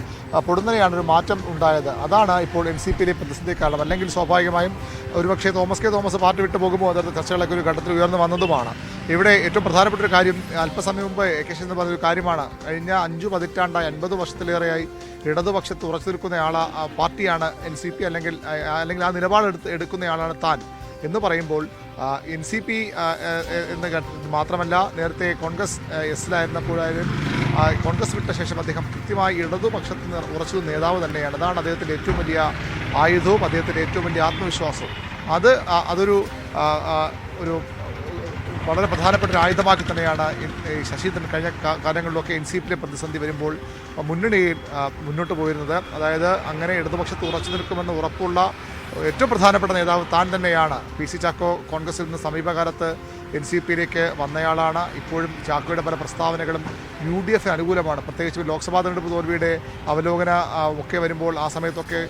പൊടുന്നനെയാണ് ഒരു മാറ്റം ഉണ്ടായത്. അതാണ് ഇപ്പോൾ NCPയിലെ പ്രതിസന്ധി കാരണം. അല്ലെങ്കിൽ സ്വാഭാവികമായും ഒരുപക്ഷെ തോമസ് കെ തോമസ് പാർട്ടി വിട്ടു പോകുമ്പോൾ അതിർത്ത് ചർച്ചകളൊക്കെ ഒരു ഘട്ടത്തിൽ ഉയർന്നു വന്നതുമാണ്. ഇവിടെ ഏറ്റവും പ്രധാനപ്പെട്ട ഒരു കാര്യം, അല്പസമയം മുമ്പ് AK ശശീന്ദ്രൻ പറഞ്ഞൊരു കാര്യമാണ്. കഴിഞ്ഞ 5 പതിറ്റാണ്ടായി 50 വർഷത്തിലേറെയായി ഇടതുപക്ഷത്ത് ഉറച്ചു നിൽക്കുന്ന പാർട്ടിയാണ് NCP, അല്ലെങ്കിൽ ആ നിലപാട് എടുക്കുന്നയാളാണ് താൻ എന്ന് പറയുമ്പോൾ NCP എന്ന് മാത്രമല്ല, നേരത്തെ കോൺഗ്രസ് എസിലായിരുന്നപ്പോഴായാലും കോൺഗ്രസ് വിട്ട ശേഷം അദ്ദേഹം കൃത്യമായി ഇടതുപക്ഷത്ത് ഉറച്ചു നേതാവ് തന്നെയാണ്. അതാണ് അദ്ദേഹത്തിൻ്റെ ഏറ്റവും വലിയ ആയുധവും അദ്ദേഹത്തിൻ്റെ ഏറ്റവും വലിയ ആത്മവിശ്വാസവും. അതൊരു വളരെ പ്രധാനപ്പെട്ട ഒരു ആയുധമാക്കി തന്നെയാണ് ശശീന്ദ്രൻ കഴിഞ്ഞ കാലങ്ങളിലൊക്കെ NCPയിലെ പ്രതിസന്ധി വരുമ്പോൾ മുന്നണിയിൽ മുന്നോട്ട് പോയിരുന്നത്. അതായത് അങ്ങനെ ഇടതുപക്ഷത്ത് ഉറച്ചു നിൽക്കുമെന്ന് ഉറപ്പുള്ള ഏറ്റവും പ്രധാനപ്പെട്ട നേതാവ് താൻ തന്നെയാണ്. PC ചാക്കോ കോൺഗ്രസിൽ നിന്ന് സമീപകാലത്ത് NCPയിലേക്ക് വന്നയാളാണ്. ഇപ്പോഴും ചാക്കോയുടെ പല പ്രസ്താവനകളും UDF അനുകൂലമാണ്. പ്രത്യേകിച്ച് ലോക്സഭാ തെരഞ്ഞെടുപ്പ് തോൽവിയുടെ അവലോകന ഒക്കെ വരുമ്പോൾ ആ സമയത്തൊക്കെ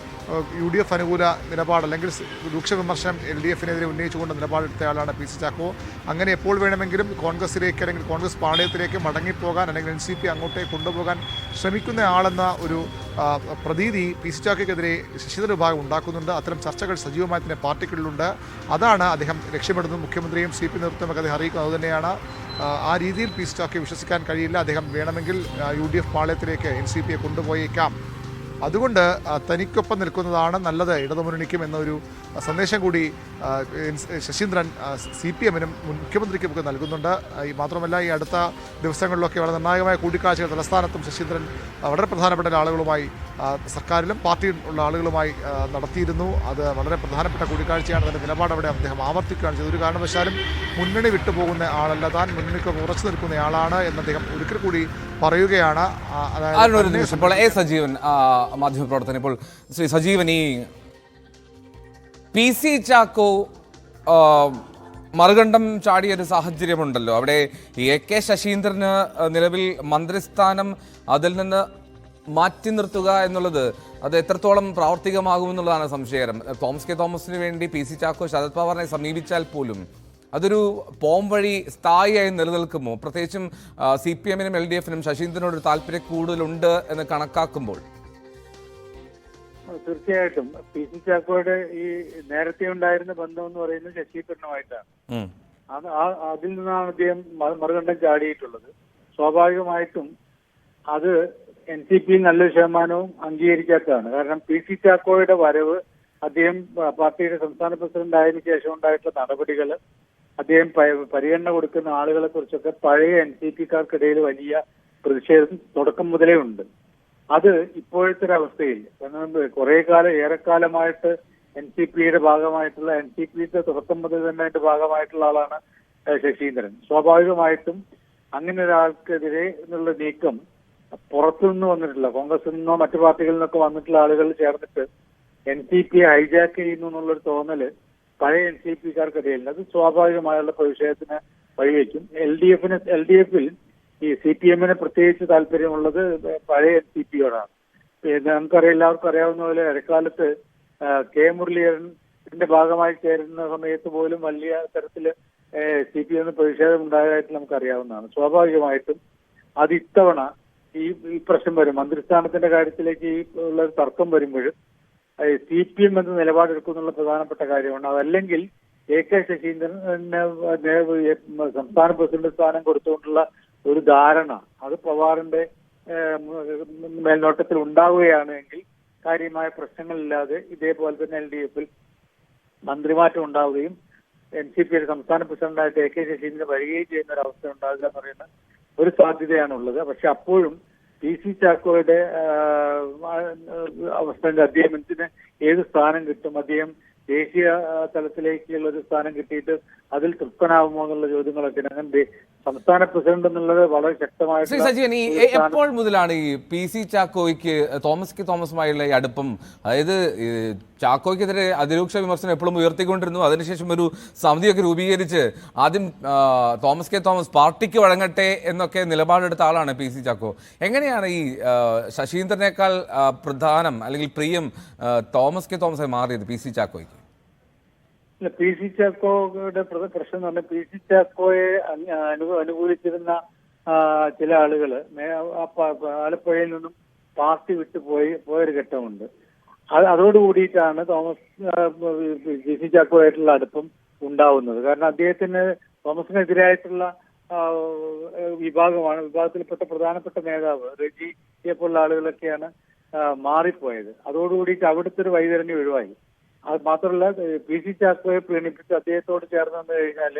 UDF അനുകൂല നിലപാട് അല്ലെങ്കിൽ രൂക്ഷ വിമർശനം LDFനെതിരെ ഉന്നയിച്ചുകൊണ്ട് നിലപാടെടുത്തയാളാണ് PC ചാക്കോ. അങ്ങനെ എപ്പോൾ വേണമെങ്കിലും കോൺഗ്രസിലേക്ക് അല്ലെങ്കിൽ കോൺഗ്രസ് പാളയത്തിലേക്ക് മടങ്ങിപ്പോകാൻ അല്ലെങ്കിൽ NCP അങ്ങോട്ടേക്ക് കൊണ്ടുപോകാൻ ശ്രമിക്കുന്ന ആളെന്ന ഒരു പ്രതീതി PC ചാക്കോയ്ക്കെതിരെ ശശീന്ദ്രൻ വിഭാഗം ഉണ്ടാക്കുന്നുണ്ട്. അത്തരം ചർച്ചകൾ സജീവമായി തന്നെ പാർട്ടിക്കുള്ളിലുണ്ട്. അതാണ് അദ്ദേഹം ലക്ഷ്യമിടുന്നത്. മുഖ്യമന്ത്രിയും CP നേതൃത്വമൊക്കെ അദ്ദേഹം അറിയിക്കുന്നത് അതുതന്നെയാണ്. ആ രീതിയിൽ PC ചാക്കോയെ വിശ്വസിക്കാൻ കഴിയില്ല. അദ്ദേഹം വേണമെങ്കിൽ UDF പാളയത്തിലേക്ക് NCPയെ കൊണ്ടുപോയേക്കാം. അതുകൊണ്ട് തനിക്കൊപ്പം നിൽക്കുന്നതാണ് നല്ലത് ഇടതുമുന്നണിക്കും എന്നൊരു സന്ദേശം കൂടി ശശീന്ദ്രൻ CPMനും മുഖ്യമന്ത്രിക്കുമൊക്കെ നൽകുന്നുണ്ട്. മാത്രമല്ല ഈ അടുത്ത ദിവസങ്ങളിലൊക്കെ വളരെ നിർണായകമായ കൂടിക്കാഴ്ചകൾ തലസ്ഥാനത്തും ശശീന്ദ്രൻ വളരെ പ്രധാനപ്പെട്ട ആളുകളുമായി സർക്കാരിലും പാർട്ടിയിലുള്ള ആളുകളുമായി നടത്തിയിരുന്നു. അത് വളരെ പ്രധാനപ്പെട്ട കൂടിക്കാഴ്ചയാണ്. അതിൻ്റെ നിലപാട് അവിടെ അദ്ദേഹം ആവർത്തിക്കുകയാണ് ചെയ്തത്. ഒരു കാരണവശാലും മുന്നണി വിട്ടുപോകുന്ന ആളല്ല താൻ, മുന്നണിക്ക് ഉറച്ചു നിൽക്കുന്ന ആളാണ് എന്ന് അദ്ദേഹം ഒരിക്കൽ കൂടി പറയുകയാണ്. അതായത് സജീവൻ മാധ്യമപ്രവർത്തനം, ഇപ്പോൾ ശ്രീ സജീവൻ, ഈ PC ചാക്കോ മറുകണ്ഠം ചാടിയൊരു സാഹചര്യമുണ്ടല്ലോ. അവിടെ AK ശശീന്ദ്രന് നിലവിൽ മന്ത്രിസ്ഥാനം അതിൽ നിന്ന് മാറ്റി നിർത്തുക എന്നുള്ളത് അത് എത്രത്തോളം പ്രാവർത്തികമാകുമെന്നുള്ളതാണ് സംശയകരം. തോമസ് കെ തോമസിന് വേണ്ടി PC ചാക്കോ ശരത് പവാറിനെ സമീപിച്ചാൽ പോലും അതൊരു പോംവഴി സ്ഥായിയായി നിലനിൽക്കുമോ? പ്രത്യേകിച്ചും CPM-നും LDF-നും ശശീന്ദ്രനോട് ഒരു താല്പര്യം കൂടുതലുണ്ട് എന്ന് കണക്കാക്കുമ്പോൾ. തീർച്ചയായിട്ടും PC ചാക്കോയുടെ ഈ നേരത്തെ ഉണ്ടായിരുന്ന ബന്ധം എന്ന് പറയുന്നത് ശശീന്ദ്രനുമായിട്ടാണ്. അതിൽ നിന്നാണ് അദ്ദേഹം മറുകണ്ഠം ചാടിയിട്ടുള്ളത്. സ്വാഭാവികമായിട്ടും അത് NCP നല്ലൊരു ശതമാനവും അംഗീകരിക്കാത്തതാണ്. കാരണം PC ചാക്കോയുടെ വരവ്, അദ്ദേഹം പാർട്ടിയുടെ സംസ്ഥാന പ്രസിഡന്റ് ആയതിനു ശേഷം ഉണ്ടായിട്ടുള്ള നടപടികൾ, അദ്ദേഹം പരിഗണന കൊടുക്കുന്ന ആളുകളെ കുറിച്ചൊക്കെ പഴയ NCP-ക്കാർക്കിടയിൽ വലിയ പ്രതിഷേധം തുടക്കം മുതലേ ഉണ്ട്. അത് ഇപ്പോഴത്തെ ഒരു അവസ്ഥയിൽ, കാരണം ഏറെക്കാലമായിട്ട് NCP-യുടെ ഭാഗമായിട്ടുള്ള, NCP-യുടെ തുടക്കം മുതൽ തന്നെ അതിന്റെ ഭാഗമായിട്ടുള്ള ആളാണ് ശശീന്ദ്രൻ. സ്വാഭാവികമായിട്ടും അങ്ങനെ ഒരാൾക്കെതിരെ എന്നുള്ള നീക്കം പുറത്തുനിന്ന് വന്നിട്ടില്ല, കോൺഗ്രസിൽ നിന്നോ മറ്റു പാർട്ടികളിൽ നിന്നൊക്കെ വന്നിട്ടുള്ള ആളുകൾ ചേർന്നിട്ട് NCP-യെ ഹൈജാക്ക് ചെയ്യുന്നു എന്നുള്ളൊരു തോന്നല് പഴയ NCP-ക്കാർക്കിടയിൽ, അത് സ്വാഭാവികമായുള്ള പ്രതിഷേധത്തിന് വഴിവെക്കും. LDF-ൽ ഈ CPM-ന് പ്രത്യേകിച്ച് താല്പര്യമുള്ളത് പഴയ NCP-യോടാണ്. എല്ലാവർക്കും അറിയാവുന്ന പോലെ ഇടക്കാലത്ത് K മുരളീധരന്റെ ഭാഗമായി ചേരുന്ന സമയത്ത് പോലും വലിയ തരത്തില് CPM പ്രതിഷേധം ഉണ്ടായതായിട്ട് നമുക്കറിയാവുന്നതാണ്. സ്വാഭാവികമായിട്ടും അത് ഇത്തവണ ഈ പ്രശ്നം വരും, മന്ത്രിസ്ഥാനത്തിന്റെ കാര്യത്തിലേക്ക് ഉള്ള തർക്കം വരുമ്പോഴും CPM എന്ന നിലപാടെടുക്കുന്നുള്ള പ്രധാനപ്പെട്ട കാര്യമാണ്. അതല്ലെങ്കിൽ AK ശശീന്ദ്രന് സംസ്ഥാന പ്രസിഡന്റ് സ്ഥാനം കൊടുത്തുകൊണ്ടുള്ള ഒരു ധാരണ, അത് പവാറിന്റെ മേൽനോട്ടത്തിൽ ഉണ്ടാവുകയാണെങ്കിൽ കാര്യമായ പ്രശ്നങ്ങളില്ലാതെ ഇതേപോലെ തന്നെ LDF-ൽ മന്ത്രിമാറ്റം ഉണ്ടാവുകയും NCP-യുടെ സംസ്ഥാന പ്രസിഡന്റായിട്ട് AK ശശീന്ദ്രൻ വരികയും ചെയ്യുന്ന ഒരു അവസ്ഥ ഉണ്ടാകുക എന്ന് പറയുന്ന ഒരു സാധ്യതയാണുള്ളത്. പക്ഷെ അപ്പോഴും PC ചാക്കോയുടെ അവസ്ഥ, അദ്ദേഹത്തിന് ഏത് സ്ഥാനം കിട്ടും, അദ്ദേഹം ദേശീയ തലത്തിലേക്കുള്ള ഒരു സ്ഥാനം കിട്ടിയിട്ട് അതിൽ തൃപ്തനാവുമോ എന്നുള്ള ചോദ്യങ്ങളൊക്കെ. അങ്ങനെ സംസ്ഥാന പ്രസിഡന്റ് എന്നുള്ളത് വളരെ ശക്തമായിട്ട്. സജീവൻ, എപ്പോൾ മുതലാണ് ഈ PC ചാക്കോയ്ക്ക് തോമസുമായുള്ള ഈ അടുപ്പം? അതായത് ചാക്കോയ്ക്കെതിരെ അതിരൂക്ഷ വിമർശനം എപ്പോഴും ഉയർത്തിക്കൊണ്ടിരുന്നു. അതിനുശേഷം ഒരു സമിതിയൊക്കെ രൂപീകരിച്ച് ആദ്യം തോമസ് പാർട്ടിക്ക് വഴങ്ങട്ടെ എന്നൊക്കെ നിലപാടെടുത്ത ആളാണ് PC ചാക്കോ. എങ്ങനെയാണ് ഈ ശശീന്ദ്രനേക്കാൾ പ്രധാനം അല്ലെങ്കിൽ പ്രിയം തോമസായി മാറിയത് PC ചാക്കോയ്ക്ക്? PC ചാക്കോയുടെ പ്രശ്നം എന്ന് പറഞ്ഞാൽ PC ചാക്കോയെ അനുകൂലിച്ചിരുന്ന ചില ആളുകള് ആലപ്പുഴയിൽ നിന്നും പാർട്ടി വിട്ടു പോയൊരു ഘട്ടമുണ്ട്. അതോടുകൂടിയിട്ടാണ് PC ചാക്കോയായിട്ടുള്ള അടുപ്പം ഉണ്ടാവുന്നത്. കാരണം അദ്ദേഹത്തിന് തോമസിനെതിരായിട്ടുള്ള വിഭാഗത്തിൽപ്പെട്ട പ്രധാനപ്പെട്ട നേതാവ് റെജിയെ പോലുള്ള ആളുകളൊക്കെയാണ് മാറിപ്പോയത്. അതോടുകൂടിയിട്ട് അവിടുത്തെ ഒരു വൈതരണി ഒഴിവായി. അത് മാത്രമല്ല, PC ചാക്കോയെ പ്രീണിപ്പിച്ച് അദ്ദേഹത്തോട് ചേർന്ന് വന്നു കഴിഞ്ഞാൽ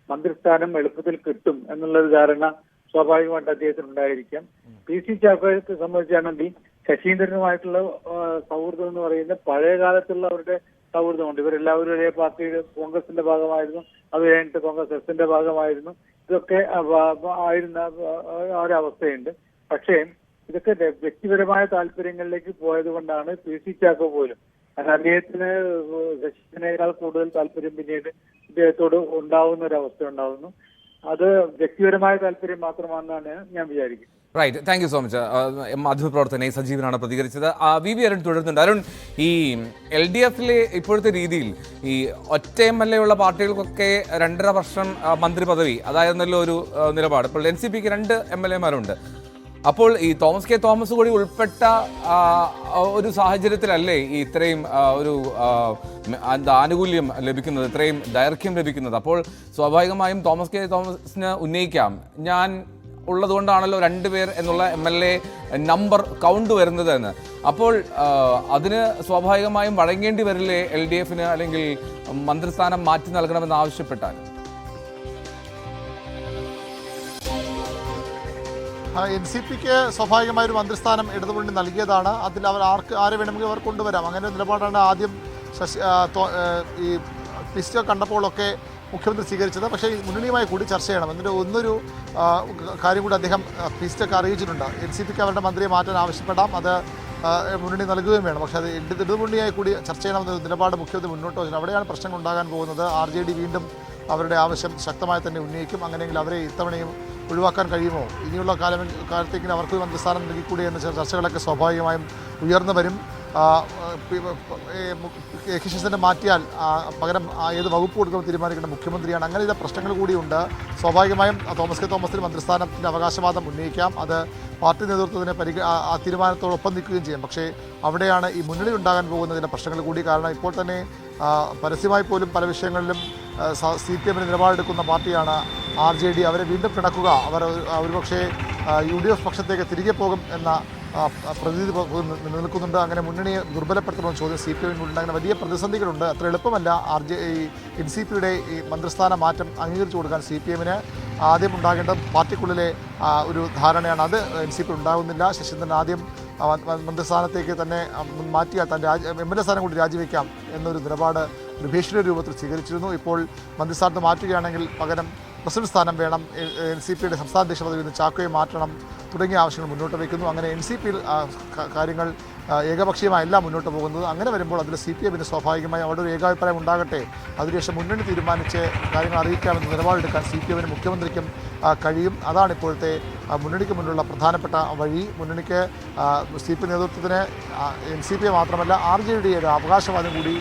മന്ത്രിസ്ഥാനം എളുപ്പത്തിൽ കിട്ടും എന്നുള്ളൊരു ധാരണ സ്വാഭാവികമായിട്ട് അദ്ദേഹത്തിന് ഉണ്ടായിരിക്കാം. PC ചാക്കോയെ സംബന്ധിച്ചാണെങ്കിൽ ശശീന്ദ്രനുമായിട്ടുള്ള സൗഹൃദം എന്ന് പറയുന്നത് പഴയ കാലത്തുള്ള അവരുടെ സൗഹൃദമുണ്ട്. ഇവരെല്ലാവരും ഒരേ പാർട്ടിയുടെ കോൺഗ്രസിന്റെ ഭാഗമായിരുന്നു, അത് കഴിഞ്ഞിട്ട് കോൺഗ്രസ് എസിന്റെ ഭാഗമായിരുന്നു. ഇതൊക്കെ ആയിരുന്ന ഒരവസ്ഥയുണ്ട്. പക്ഷേ ഇതൊക്കെ വ്യക്തിപരമായ താല്പര്യങ്ങളിലേക്ക് പോയത് കൊണ്ടാണ് PC ചാക്കോ പോലും, കാരണം അദ്ദേഹത്തിന് ശശീന്ദ്രനേക്കാൾ കൂടുതൽ താല്പര്യം പിന്നീട് ഇദ്ദേഹത്തോട് ഉണ്ടാവുന്ന ഒരു അവസ്ഥ ഉണ്ടാവുന്നു. അത് വ്യക്തിപരമായ താല്പര്യം മാത്രമാണെന്നാണ് ഞാൻ വിചാരിക്കുന്നത്. Right, thank you so much. മാധ്യമപ്രവർത്തകനെ സജീവനാണ് പ്രതികരിച്ചത്. VV അരുൺ തുടരുന്നുണ്ട്. അരുൺ, ഈ LDF-ലെ ഇപ്പോഴത്തെ രീതിയിൽ ഈ ഒറ്റ MLA ഉള്ള പാർട്ടികൾക്കൊക്കെ 2.5 വർഷം മന്ത്രി പദവി, അതായിരുന്നല്ലോ ഒരു നിലപാട്. ഇപ്പോൾ NCP-ക്ക് 2 MLA-മാരുണ്ട്. അപ്പോൾ ഈ തോമസ് കൂടി ഉൾപ്പെട്ട ഒരു സാഹചര്യത്തിലല്ലേ ഈ ഇത്രയും ഒരു ആനുകൂല്യം ലഭിക്കുന്നത്, ഇത്രയും ദൈർഘ്യം ലഭിക്കുന്നത്? അപ്പോൾ സ്വാഭാവികമായും തോമസിന് ഉന്നയിക്കാം, ഞാൻ ഉള്ളതുകൊണ്ടാണല്ലോ 2 പേർ എന്നുള്ള MLA നമ്പർ കൗണ്ട് വരുന്നത് എന്ന്. അപ്പോൾ അതിന് സ്വാഭാവികമായും വഴങ്ങേണ്ടി വരില്ലേ LDF-ന്, അല്ലെങ്കിൽ മന്ത്രിസ്ഥാനം മാറ്റി നൽകണമെന്ന് ആവശ്യപ്പെട്ടാൽ? NCP-ക്ക് സ്വാഭാവികമായ ഒരു മന്ത്രിസ്ഥാനം ഇടതുമുന്നണി നൽകിയതാണ്. അതിൽ ആരെ വേണമെങ്കിൽ അവർ കൊണ്ടുവരാം. അങ്ങനെ ഒരു നിലപാടാണ് ആദ്യം ഈ ലിസ്റ്റ് കണ്ടപ്പോഴൊക്കെ മുഖ്യമന്ത്രി സ്വീകരിച്ചത്. പക്ഷേ മുന്നണിയുമായി കൂടി ചർച്ച ചെയ്യണം എന്നിട്ട് ഒന്നൊരു കാര്യം കൂടി അദ്ദേഹം പിസ്റ്റൊക്കെ അറിയിച്ചിട്ടുണ്ട്. NCP-ക്ക് അവരുടെ മന്ത്രിയെ മാറ്റാൻ ആവശ്യപ്പെടാം, അത് മുന്നണി നൽകുകയും വേണം. പക്ഷേ അത് ഇടതുമുന്നണിയായി കൂടി ചർച്ച ചെയ്യണമെന്നൊരു നിലപാട് മുഖ്യമന്ത്രി മുന്നോട്ട് വെച്ചിട്ടുണ്ട്. അവിടെയാണ് പ്രശ്നങ്ങൾ ഉണ്ടാകാൻ പോകുന്നത്. RJD വീണ്ടും അവരുടെ ആവശ്യം ശക്തമായി തന്നെ ഉന്നയിക്കും. അങ്ങനെയെങ്കിൽ അവരെ ഇത്തവണയും ഒഴിവാക്കാൻ കഴിയുമോ, ഇനിയുള്ള കാലത്തേക്കിന് അവർക്ക് മന്ത്രിസ്ഥാനം നൽകിക്കൂടി എന്ന ചർച്ചകളൊക്കെ സ്വാഭാവികമായും ഉയർന്നു വരും. കെ ശശീന്ദ്രനെ മാറ്റിയാൽ പകരം ഏത് വകുപ്പ് കൊടുക്കുമ്പോൾ തീരുമാനിക്കേണ്ട മുഖ്യമന്ത്രിയാണ്. അങ്ങനെ ചില പ്രശ്നങ്ങൾ കൂടിയുണ്ട്. സ്വാഭാവികമായും തോമസ് കെ തോമസിന് മന്ത്രിസ്ഥാനത്തിൻ്റെ അവകാശവാദം ഉന്നയിക്കാം. അത് പാർട്ടി നേതൃത്വത്തിന് ആ തീരുമാനത്തോടൊപ്പം നിൽക്കുകയും ചെയ്യും. പക്ഷേ അവിടെയാണ് ഈ മുന്നണി ഉണ്ടാകാൻ പോകുന്നതിൻ്റെ പ്രശ്നങ്ങൾ കൂടി. കാരണം ഇപ്പോൾ തന്നെ പരസ്യമായി പോലും പല വിഷയങ്ങളിലും CPM നിലപാടെടുക്കുന്ന പാർട്ടിയാണ് RJD. അവരെ വീണ്ടും പിണക്കുക, ഒരുപക്ഷേ UDF പക്ഷത്തേക്ക് തിരികെ പോകും എന്ന പ്രതിനിധി നിൽക്കുന്നുണ്ട്. അങ്ങനെ മുന്നണിയെ ദുർബലപ്പെടുത്തണമെന്ന് ചോദ്യം CPM-നുണ്ട്. അങ്ങനെ വലിയ പ്രതിസന്ധികളുണ്ട്. അത്ര എളുപ്പമല്ല NCPയുടെ ഈ മന്ത്രിസ്ഥാന മാറ്റം അംഗീകരിച്ചു കൊടുക്കാൻ CPM-ന് ആദ്യം ഉണ്ടാകേണ്ടത് പാർട്ടിക്കുള്ളിലെ ഒരു ധാരണയാണ്. അത് NCP ഉണ്ടാകുന്നില്ല. ശശീന്ദ്രൻ ആദ്യം മന്ത്രിസ്ഥാനത്തേക്ക് തന്നെ മാറ്റിയാൽ തൻ്റെ MLA സ്ഥാനം കൂടി രാജിവെക്കാം എന്നൊരു നിലപാട് ഒരു ഭീഷണി രൂപത്തിൽ സ്വീകരിച്ചിരുന്നു. ഇപ്പോൾ മന്ത്രിസ്ഥാനത്ത് മാറ്റുകയാണെങ്കിൽ പകരം പ്രസിഡന്റ് സ്ഥാനം വേണം, NCPയുടെ സംസ്ഥാന അധ്യക്ഷ പദവിയിൽ നിന്ന് ചാക്കോയെ മാറ്റണം തുടങ്ങിയ ആവശ്യങ്ങൾ മുന്നോട്ട് വയ്ക്കുന്നു. അങ്ങനെ NCPയിൽ കാര്യങ്ങൾ ഏകപക്ഷീയമായല്ല മുന്നോട്ട് പോകുന്നത്. അങ്ങനെ വരുമ്പോൾ അതിൽ CPM-ന് സ്വാഭാവികമായി അവിടെ ഒരു ഏകാഭിപ്രായം ഉണ്ടാകട്ടെ, അതിനുശേഷം മുന്നണി തീരുമാനിച്ച് കാര്യങ്ങൾ അറിയിക്കാമെന്ന് നിലപാടെടുക്കാൻ CPM-നും മുഖ്യമന്ത്രിക്കും കഴിയും. അതാണ് ഇപ്പോഴത്തെ മുന്നണിക്ക് മുന്നിലുള്ള പ്രധാനപ്പെട്ട വഴി. മുന്നണിക്ക് CPM നേതൃത്വത്തിന് NCP മാത്രമല്ല RJD ഒരു അവകാശവാദം കൂടി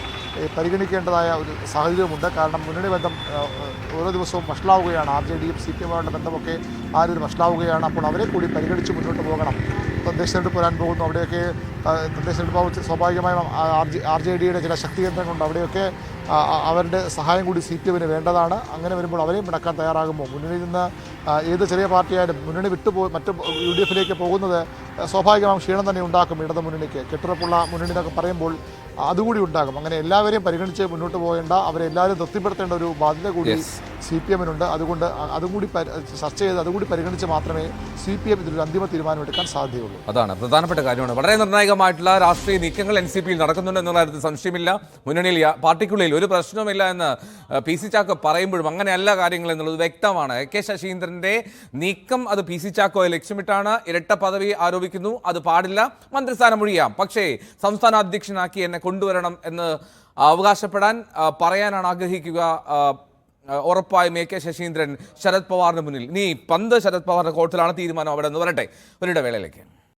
പരിഗണിക്കേണ്ടതായ ഒരു സാഹചര്യമുണ്ട്. കാരണം മുന്നണി ബന്ധം ഓരോ ദിവസവും വഷളാവുകയാണ്. RJD-യും CPM-ഉമായുള്ള ബന്ധമൊക്കെ ആ ഒരു വഷളാവുകയാണ്. അപ്പോൾ അവരെ കൂടി പരിഗണിച്ച് മുന്നോട്ട് പോകണം. തദ്ദേശ തെരഞ്ഞെടുപ്പ് വരാൻ പോകുന്നു. അവിടെയൊക്കെ തദ്ദേശ തെരഞ്ഞെടുപ്പ് സ്വാഭാവികമായും RJD-യുടെ ചില ശക്തി കേന്ദ്രങ്ങളുണ്ട്. അവിടെയൊക്കെ അവരുടെ സഹായം കൂടി CPM-ന് വേണ്ടതാണ്. അങ്ങനെ വരുമ്പോൾ അവരെയും പിണക്കാൻ തയ്യാറാകുമ്പോൾ മുന്നണിയിൽ നിന്ന് ഏത് ചെറിയ പാർട്ടിയായാലും മുന്നണി മറ്റ് UDF-ലേക്ക് പോകുന്നത് സ്വാഭാവികമായും ക്ഷീണം തന്നെ ഉണ്ടാക്കും. ഇടത് മുന്നണിക്ക് കെട്ടുറപ്പുള്ള മുന്നണി എന്നൊക്കെ പറയുമ്പോൾ അതുകൂടി ഉണ്ടാകും. അങ്ങനെ എല്ലാവരെയും പരിഗണിച്ച് മുന്നോട്ട് പോകേണ്ട, അവരെല്ലാവരും തൃപ്തിപ്പെടുത്തേണ്ട ഒരു ബാധ്യത കൂടി CPM-നുണ്ട്. അതുകൊണ്ട് അതും കൂടി ചർച്ച ചെയ്ത് അതുകൂടി പരിഗണിച്ച് മാത്രമേ CPM ഇതിലൊരു അന്തിമ തീരുമാനമെടുക്കാൻ സാധ്യതയുള്ളൂ. അതാണ് പ്രധാനപ്പെട്ട കാര്യമാണ്. വളരെ നിർണായകമായിട്ടുള്ള രാഷ്ട്രീയ നീക്കങ്ങൾ NCP-യിൽ നടക്കുന്നുണ്ട് എന്നുള്ള കാര്യത്തിൽ സംശയമില്ല. മുന്നണിയിൽ പാർട്ടിക്കുള്ളിൽ ഒരു പ്രശ്നവുമില്ല എന്ന് PC ചാക്കോ പറയുമ്പോഴും അങ്ങനെയല്ല കാര്യങ്ങൾ എന്നുള്ളത് വ്യക്തമാണ്. കെ ശശീന്ദ്രന്റെ നീക്കം അത് PC ചാക്കോയെ ലക്ഷ്യമിട്ടാണ്. ഇരട്ട പദവി ആരോപിക്കുന്നു, അത് പാടില്ല, മന്ത്രിസ്ഥാനം ഒഴിയാം, പക്ഷേ സംസ്ഥാന അധ്യക്ഷനാക്കി എന്നെ കൊണ്ടുവരണം എന്ന് അവകാശപ്പെടാൻ പറയാനാണ് ആഗ്രഹിക്കുക. ഉറപ്പായും കെ ശശീന്ദ്രൻ ശരത് പവാറിന് മുന്നിൽ നീ പന്ത് ശരത് പവാറിന്റെ കോർട്ടിലാണ്, തീരുമാനം അവിടെ നിന്ന് വരട്ടെ. ഒരു ഇടവേളയിലേക്ക്.